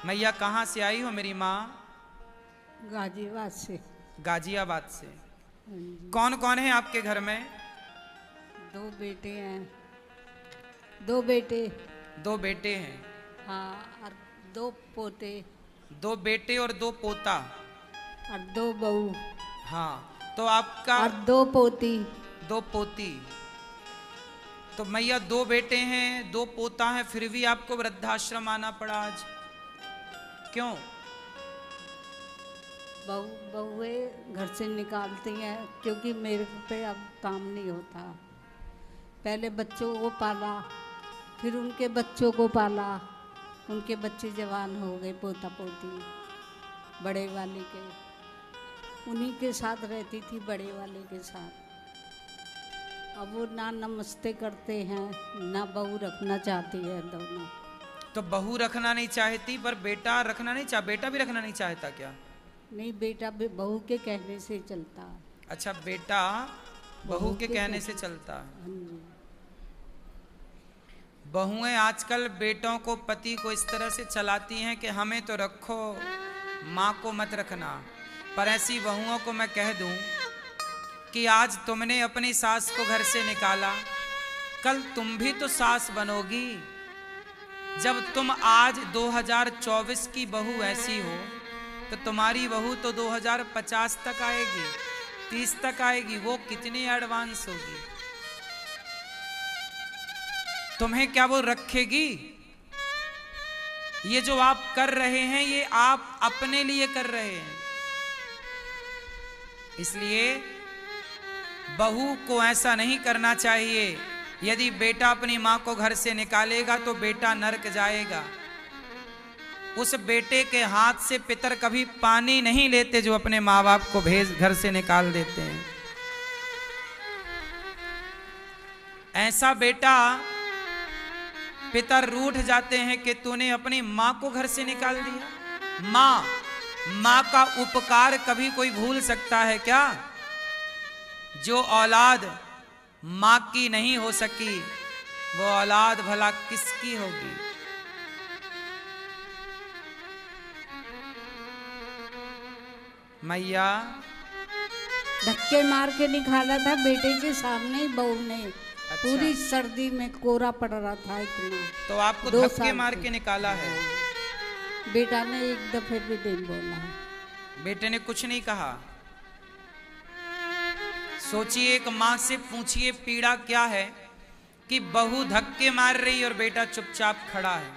मैया कहाँ से आई हो मेरी माँ? गाजियाबाद से। गाजियाबाद से। हाँ जी। कौन कौन है आपके घर में? 2 बेटे हैं। 2 बेटे। 2 बेटे हैं। हाँ, और 2 पोते। 2 बेटे और 2 पोता। और 2 बहू। हाँ, तो आपका और 2 पोती। 2 पोती। तो मैया 2 बेटे हैं, 2 पोता हैं, फिर भी आपको वृद्धाश्रम आना पड़ा आज, क्यों? बहुए घर से निकालती हैं क्योंकि मेरे पे अब काम नहीं होता। पहले बच्चों को पाला, फिर उनके बच्चों को पाला, उनके बच्चे जवान हो गए, पोता पोती बड़े वाले के। उन्हीं के साथ रहती थी, बड़े वाले के साथ। अब वो ना नमस्ते करते हैं, ना बहू रखना चाहती है दोनों। तो बहू रखना नहीं चाहती, पर बेटा रखना नहीं चाह, बेटा भी रखना नहीं चाहता क्या? नहीं, बेटा बहू के कहने से चलता है। अच्छा, बेटा बहू के कहने से चलता है। हाँ जी। बहुएं आजकल बेटों को, पति को इस तरह से चलाती हैं कि हमें तो रखो, माँ को मत रखना। पर ऐसी बहुओं को मैं कह दूं कि आज तुमने अपनी सास को घर से निकाला, कल तुम भी तो सास बनोगी। जब तुम आज 2024 की बहू ऐसी हो, तो तुम्हारी बहू तो 2050 तक आएगी, 30 तक आएगी। वो कितनी एडवांस होगी? तुम्हें क्या वो रखेगी? ये जो आप कर रहे हैं, ये आप अपने लिए कर रहे हैं। इसलिए बहू को ऐसा नहीं करना चाहिए। यदि बेटा अपनी मां को घर से निकालेगा तो बेटा नरक जाएगा। उस बेटे के हाथ से पितर कभी पानी नहीं लेते जो अपने माँ बाप को घर से निकाल देते हैं। ऐसा बेटा, पितर रूठ जाते हैं कि तूने अपनी माँ को घर से निकाल दिया। माँ का उपकार कभी कोई भूल सकता है क्या? जो औलाद माँ की नहीं हो सकी, वो औलाद भला किसकी होगी? मैया धक्के मार के निकाला था बेटे के सामने ही बहू ने। अच्छा। पूरी सर्दी में कोरा पड़ रहा था इतना। तो आपको धक्के मार के निकाला है? बेटा ने एक दफे भी नहीं बोला। बेटे ने कुछ नहीं कहा? सोचिए, एक माँ से पूछिए पीड़ा क्या है कि बहू धक्के मार रही और बेटा चुपचाप खड़ा है।